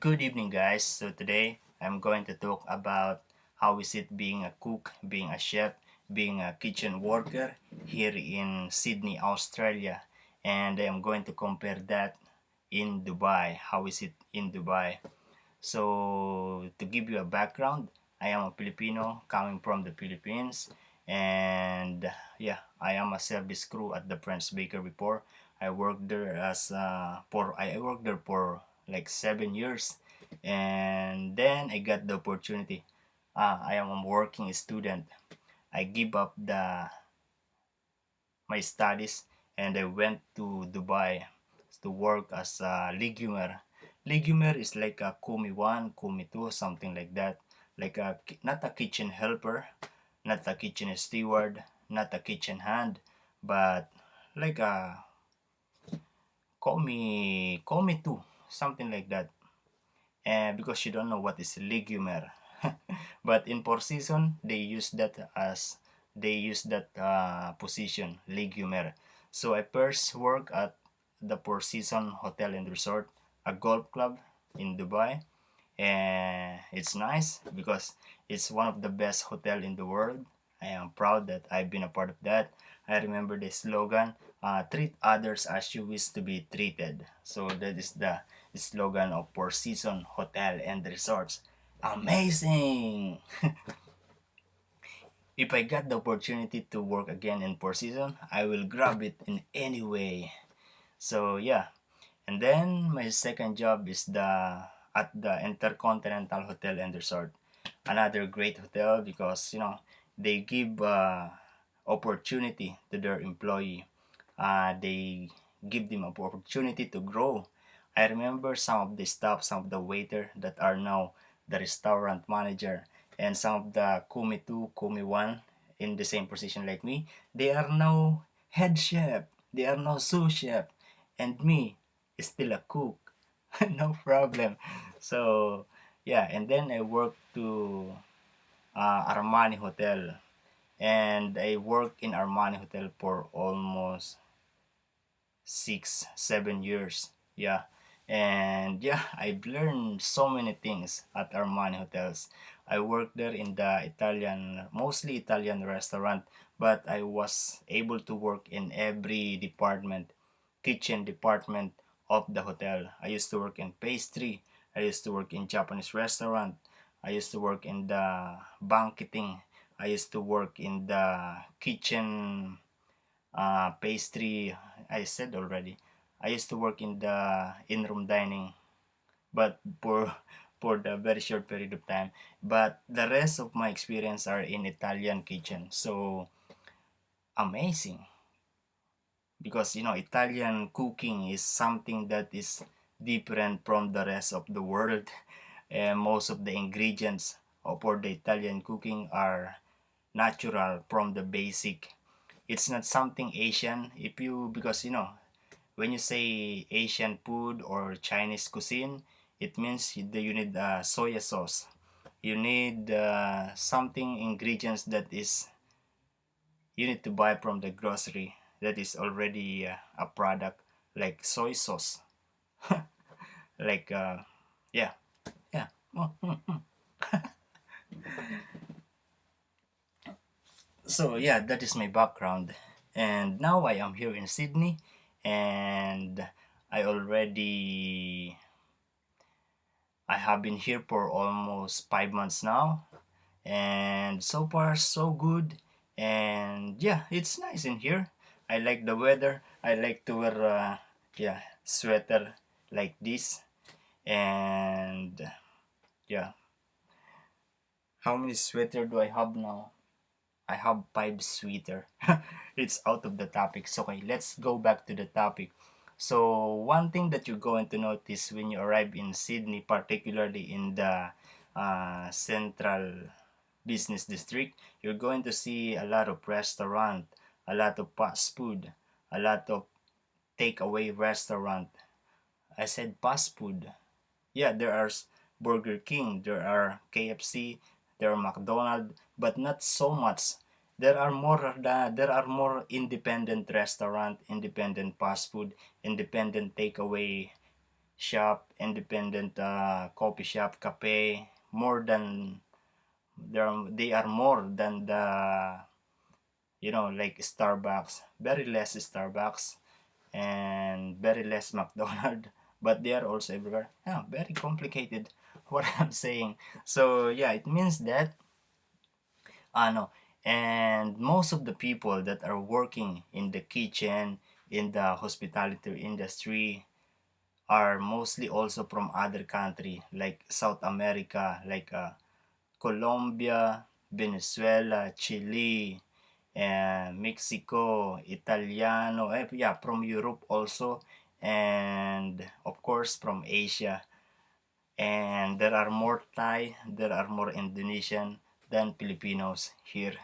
Good evening, guys. So today I'm going to talk about how is it being a cook, being a chef, being a kitchen worker here in Sydney, Australia, and I'm going to compare that in Dubai. How is it in Dubai? So to give you a background, I am a Filipino coming from the Philippines, and yeah, I am a service crew at the French Baker before. I worked there I worked there for like 7 years, and then I got the opportunity. I am a working student. I give up the my studies and I went to Dubai to work as a legumer. Legumer is like a Kumi 1, Kumi 2, something like that. Like not a kitchen helper, not a kitchen steward, not a kitchen hand, but like a Kumi 2, something like that. And because you don't know what is legumer. But in Four Season, they use that position, legumer. So I first work at the Four Season Hotel and Resort, a golf club in Dubai, and it's nice because it's one of the best hotel in the world. I am proud that I've been a part of that. I remember the slogan, treat others as you wish to be treated. So that is the slogan of Four Season Hotel and Resorts. Amazing! If I got the opportunity to work again in Four Season, I will grab it in any way. So yeah, and then my second job is the at the Intercontinental Hotel and Resort. Another great hotel because they give opportunity to their employee. They give them an opportunity to grow. I remember some of the staff, some of the waiter that are now the restaurant manager, and some of the Kumi 2, Kumi 1 in the same position like me. They are now head chef. They are now sous chef. And me is still a cook. No problem. So, yeah, and then I worked to Armani Hotel. And I worked in Armani Hotel for almost 6, 7 years. Yeah. And yeah, I've learned so many things at Armani Hotels. I worked there in the mostly Italian restaurant, but I was able to work in every department, kitchen department of the hotel. I used to work in pastry. I used to work in Japanese restaurant. I used to work in the banqueting. I used to work in the kitchen pastry. I said already. I used to work in the in-room dining, but for the very short period of time. But the rest of my experience are in Italian kitchen. So amazing because Italian cooking is something that is different from the rest of the world. And most of the ingredients for the Italian cooking are natural from the basic. It's not something Asian. If you because when you say Asian food or Chinese cuisine, it means you need soya sauce. You need something ingredients that is you need to buy from the grocery that is already a product like soy sauce. Like yeah, yeah. Oh, so yeah, that is my background, and now I am here in Sydney, and I already I have been here for almost 5 months now, and so far so good. And yeah, it's nice in here. I like the weather. I like to wear yeah, sweater like this. And yeah, how many sweater do I have now? I have five sweater. It's out of the topic. So okay, let's go back to the topic. So one thing that you're going to notice when you arrive in Sydney, particularly in the central business district, you're going to see a lot of restaurant, a lot of fast food, a lot of takeaway restaurant. I said fast food. Yeah, there are Burger King, there are KFC, there are McDonald's, but not so much. There are more independent restaurant, independent fast food, independent takeaway shop, independent coffee shop, cafe, more than they are more than the, like Starbucks, very less Starbucks and very less McDonald's, but they are also everywhere. Yeah, very complicated what I'm saying. So yeah, it means that no, and most of the people that are working in the kitchen, in the hospitality industry, are mostly also from other country like South America, like Colombia, Venezuela, Chile, and Mexico, Italiano, yeah, from Europe also, and of course from Asia. And there are more Thai, there are more Indonesian than Filipinos here.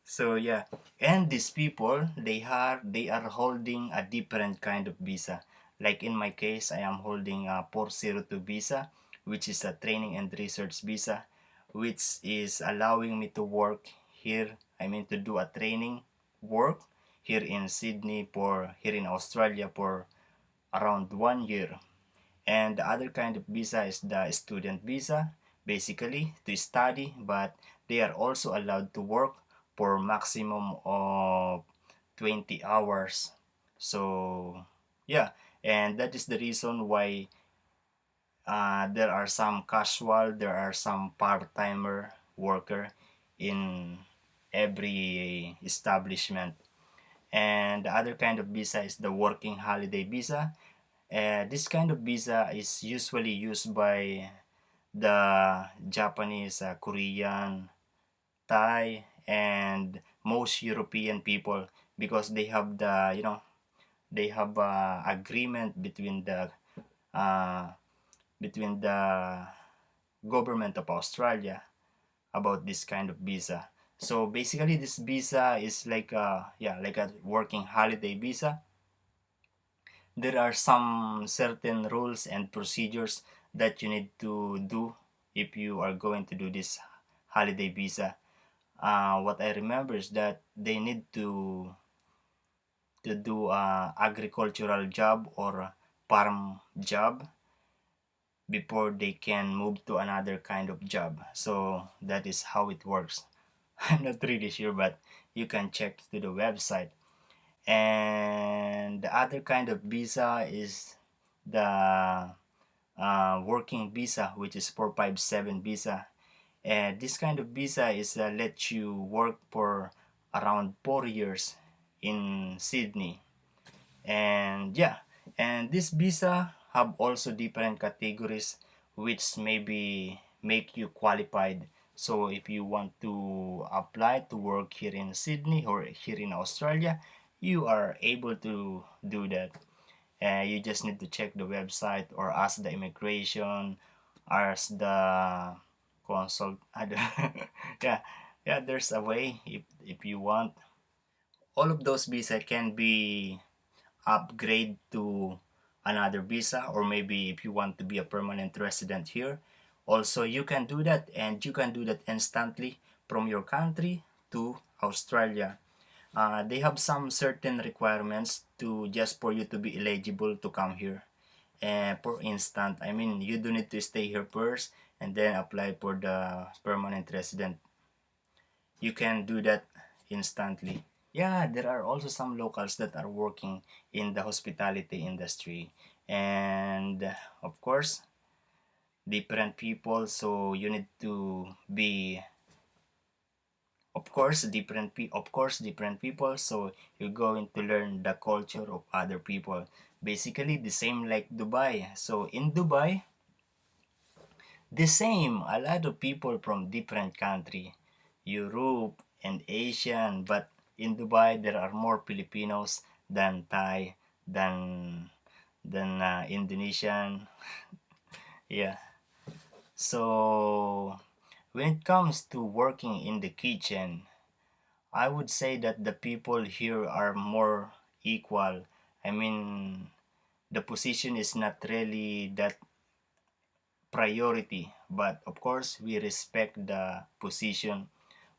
So yeah, and these people, they are holding a different kind of visa. Like in my case, I am holding a 402 visa, which is a training and research visa, which is allowing me to work here. I mean to do a training work here in Sydney, for here in Australia, for around 1 year. And the other kind of visa is the student visa, basically to study, but they are also allowed to work for maximum of 20 hours. So, yeah, and that is the reason why there are some casual, there are some part-timer worker in every establishment. And the other kind of visa is the working holiday visa. This kind of visa is usually used by the Japanese, Korean, Thai, and most European people, because they have they have agreement uh, between the government of Australia about this kind of visa. So basically, this visa is like like a working holiday visa. There are some certain rules and procedures that you need to do if you are going to do this holiday visa. What I remember is that they need to do a agricultural job or farm job before they can move to another kind of job. So that is how it works. I'm not really sure, but you can check to the website. And the other kind of visa is the working visa, which is 457 visa. And this kind of visa is let you work for around 4 years in Sydney. And yeah, and this visa have also different categories, which maybe make you qualified. So if you want to apply to work here in Sydney or here in Australia, you are able to do that. You just need to check the website or ask the immigration, ask the consult. Yeah, yeah. There's a way if you want. All of those visa can be upgrade to another visa, or maybe if you want to be a permanent resident here, also you can do that, and you can do that instantly from your country to Australia. They have some certain requirements to just for you to be eligible to come here. For instance, I mean, you do need to stay here first and then apply for the permanent resident. You can do that instantly. Yeah, there are also some locals that are working in the hospitality industry. And of course, different people, so you need to be, of course different people, so you're going to learn the culture of other people. Basically the same like Dubai. So in Dubai, the same, a lot of people from different country, Europe and Asian, but in Dubai there are more Filipinos than Thai, than Indonesian. Yeah. So when it comes to working in the kitchen, I would say that the people here are more equal. I mean, the position is not really that priority, but of course we respect the position.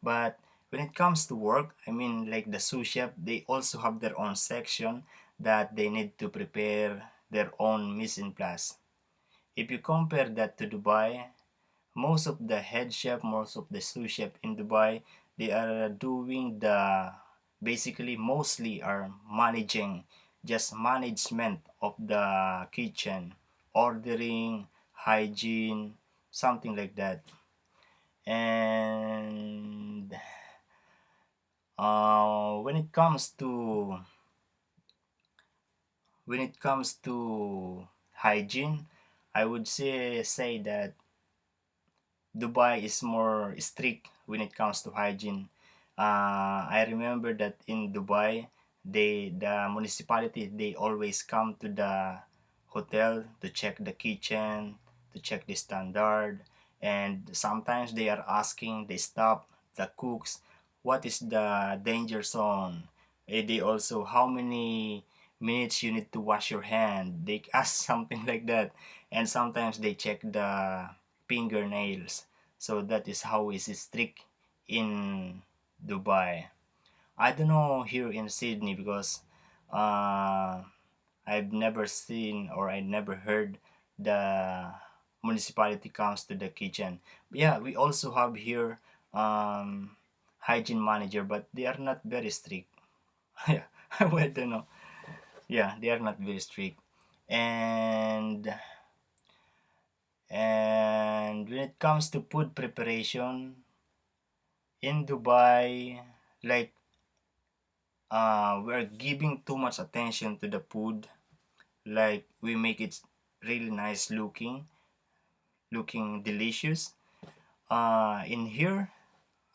But when it comes to work, I mean, like the sous chef, they also have their own section that they need to prepare their own mise en place. If you compare that to Dubai, most of the head chef, most of the sous chef in Dubai, they are doing the basically mostly are managing just management of the kitchen, ordering, hygiene, something like that. And when it comes to hygiene, I would say that Dubai is more strict when it comes to hygiene. I remember that in Dubai, the municipality they always come to the hotel to check the kitchen, to check the standard, and sometimes they are asking the staff, the cooks, what is the danger zone. They also how many minutes you need to wash your hand. They ask something like that, and sometimes they check the fingernails. So that is how is strict in Dubai. I don't know here in Sydney because uh, I've never seen or I never heard the municipality comes to the kitchen. But yeah, we also have here hygiene manager, but they are not very strict. Yeah, I don't know. Yeah, they are not very strict. And when it comes to food preparation in Dubai, like we're giving too much attention to the food. Like we make it really nice looking delicious. In here,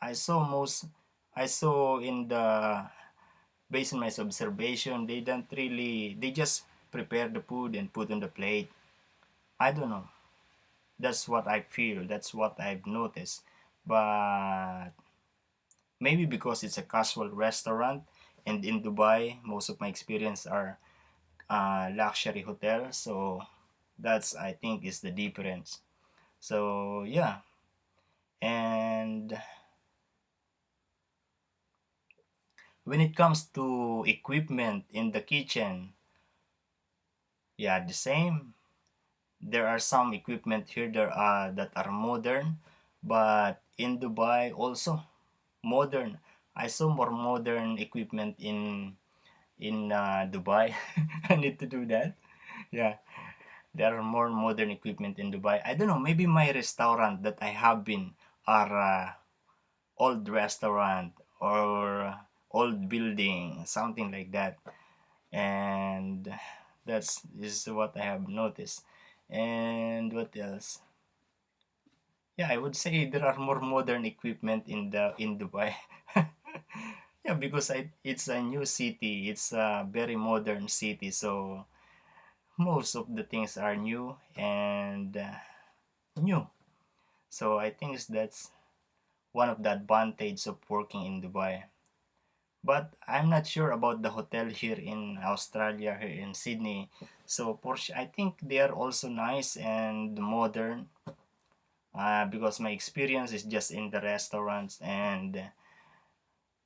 I saw most, I saw in the based on my observation, they don't really, they just prepare the food and put on the plate. I don't know. That's what I feel. That's what I've noticed. But maybe because it's a casual restaurant, and in Dubai, most of my experience are luxury hotels. So that's I think is the difference. So yeah, and when it comes to equipment in the kitchen, yeah, the same. There are some equipment here that are modern, but in Dubai also modern. I saw more modern equipment in Dubai. I need to do that. Yeah, there are more modern equipment in Dubai. I don't know. Maybe my restaurant that I have been are old restaurant or old building, something like that. And that's is what I have noticed. And what else? Yeah, I would say there are more modern equipment in Dubai. Yeah, because it's a new city. It's a very modern city, so most of the things are new and new. So I think that's one of the advantages of working in Dubai. But I'm not sure about the hotel here in Australia, here in Sydney. So I think they are also nice and modern because my experience is just in the restaurants, and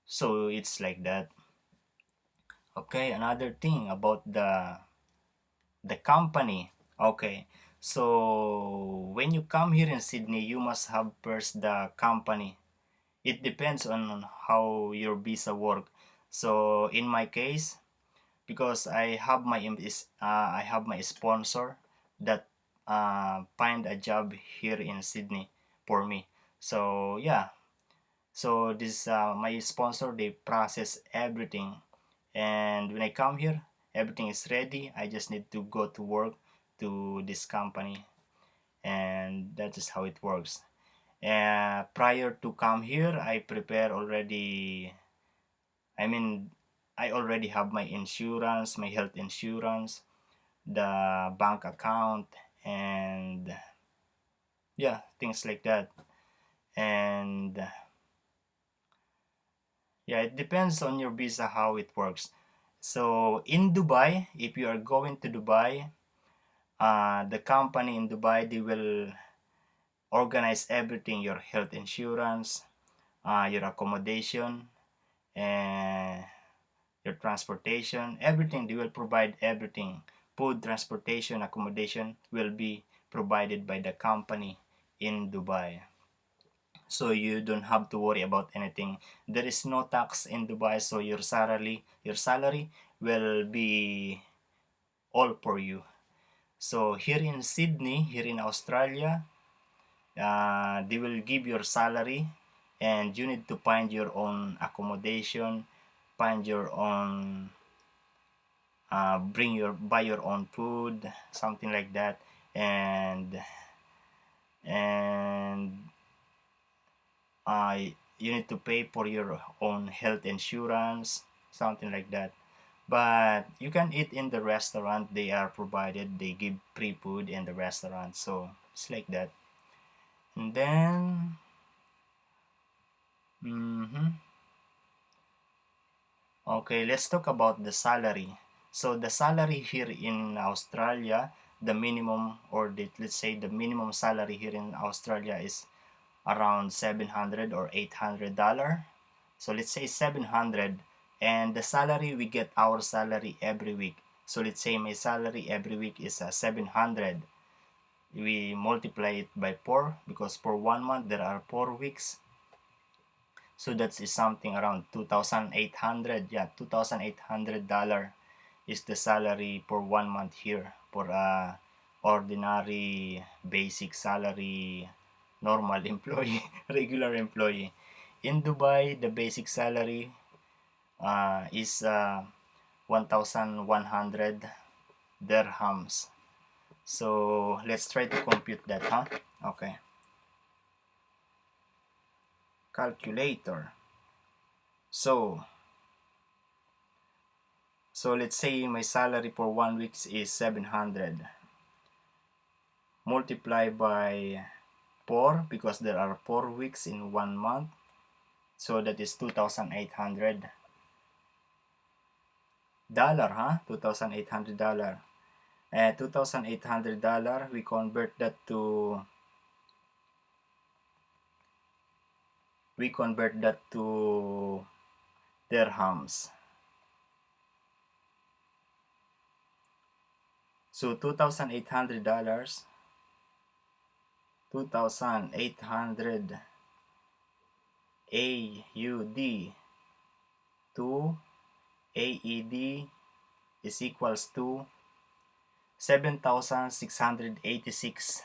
so it's like that. Okay, another thing about the company. Okay, so when you come here in Sydney, you must have first the company. It depends on how your visa work. So in my case, because I have my sponsor that find a job here in Sydney for me. So yeah, so this my sponsor they process everything, and when I come here, everything is ready. I just need to go to work to this company, and that is how it works. Prior to come here, I prepare already. I mean, I already have my insurance, my health insurance, the bank account, and yeah, things like that. And yeah, it depends on your visa how it works. So in Dubai, if you are going to Dubai, the company in Dubai they will organize everything: your health insurance, your accommodation, and your transportation, everything. They will provide everything food, transportation, accommodation will be provided by the company in Dubai. So you don't have to worry about anything. There is no tax in Dubai, so your salary will be all for you. So here in Sydney, here in Australia, they will give your salary, and you need to find your own accommodation, find your own, buy your own food, something like that, and uh, you need to pay for your own health insurance, something like that. But you can eat in the restaurant. They are provided. They give free food in the restaurant, so it's like that. And then, mhm. Okay, let's talk about the salary. So the salary here in Australia, the minimum, or let's say the minimum salary here in Australia is around 700 or $800. So let's say 700, and the salary, we get our salary every week. So let's say my salary every week is 700. We multiply it by 4 because for 1 month there are 4 weeks. So that is something around 2,800. Yeah, $2,800 is the salary for 1 month here for a ordinary basic salary, normal employee, regular employee. In Dubai, the basic salary is 1,100 dirhams. So let's try to compute that, huh? Okay, calculator. So let's say my salary for 1 week is 700. Multiply by 4 because there are 4 weeks in 1 month. So that is $2,800. Huh? $2,800. $2,800, we convert that to dirhams. So $2,800, 2,800 AUD to AED is equals to 7,686.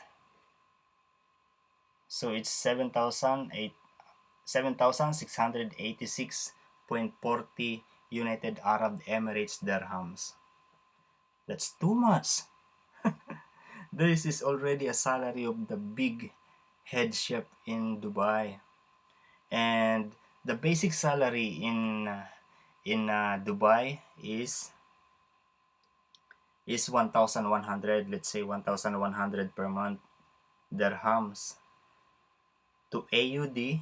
So it's 7,686.40 United Arab Emirates dirhams. That's too much. This is already a salary of the big head chef in Dubai. And the basic salary in Dubai is 1,100. Let's say 1,100 per month dirhams. To AUD,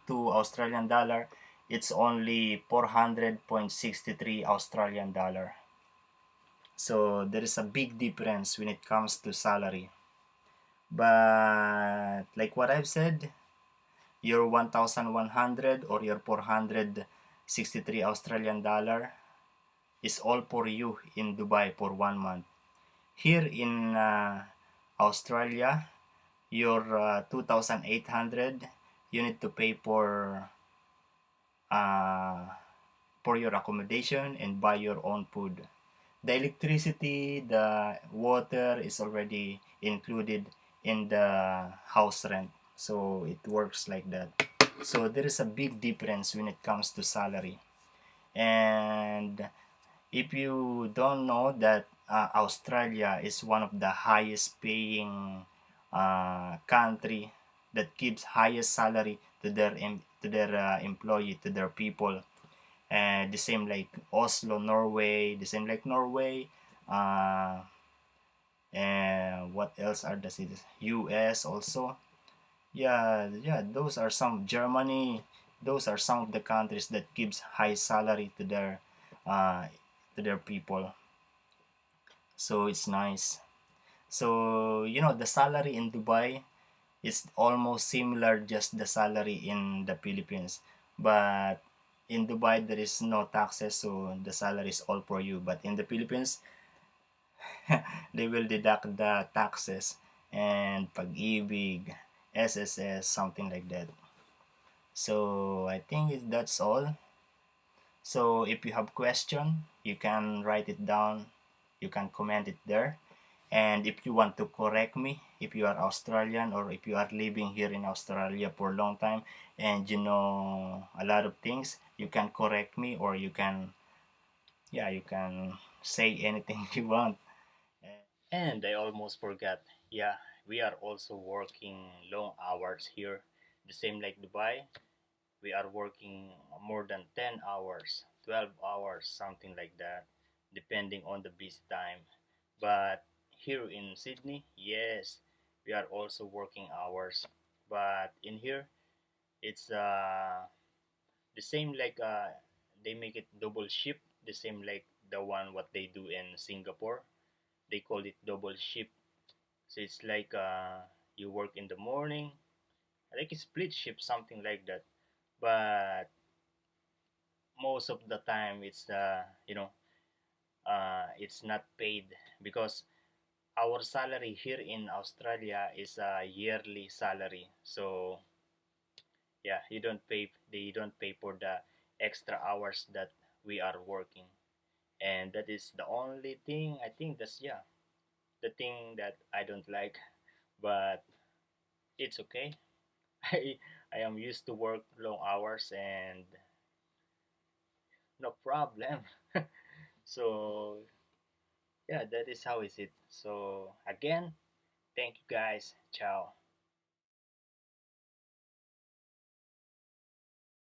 to Australian dollar, it's only 400.63 Australian dollar. So there is a big difference when it comes to salary. But like what I've said, your 1,100 or your 463 Australian dollar is all for you in Dubai for 1 month. Here in Australia, your 2,800, you need to pay uh, for your accommodation and buy your own food. The electricity, the water is already included in the house rent. So it works like that. So there is a big difference when it comes to salary. And if you don't know that Australia is one of the highest paying country that gives highest salary to their employee, to their people, and the same like Oslo, Norway, the same like Norway, uh, and what else are the cities? US also. Yeah, those are some. Germany, those are some of the countries that gives high salary uh, to their people. So it's nice. So the salary in Dubai is almost similar, just the salary in the Philippines. But in Dubai there is no taxes, so the salary is all for you. But in the Philippines, they will deduct the taxes and pag-ibig, SSS, something like that. So I think that's all. So if you have question, you can write it down. You can comment it there. And if you want to correct me, if you are Australian or if you are living here in Australia for a long time and you know a lot of things, you can correct me or you can, yeah, you can say anything you want. And I almost forgot. Yeah, we are also working long hours here. The same like Dubai. We are working more than 10 hours, 12 hours, something like that, depending on the busy time. But here in Sydney, yes, we are also working hours. But in here, it's the same like they make it double shift, the same like the one what they do in Singapore. They call it double shift. So it's like you work in the morning, like a split shift, something like that. But most of the time, it's not paid because our salary here in Australia is a yearly salary. So yeah, they don't pay for the extra hours that we are working, and that is the only thing I think that's yeah the thing that I don't like, but it's okay. I I am used to work long hours and no problem. So yeah, that is how is it. So again, thank you guys. Ciao.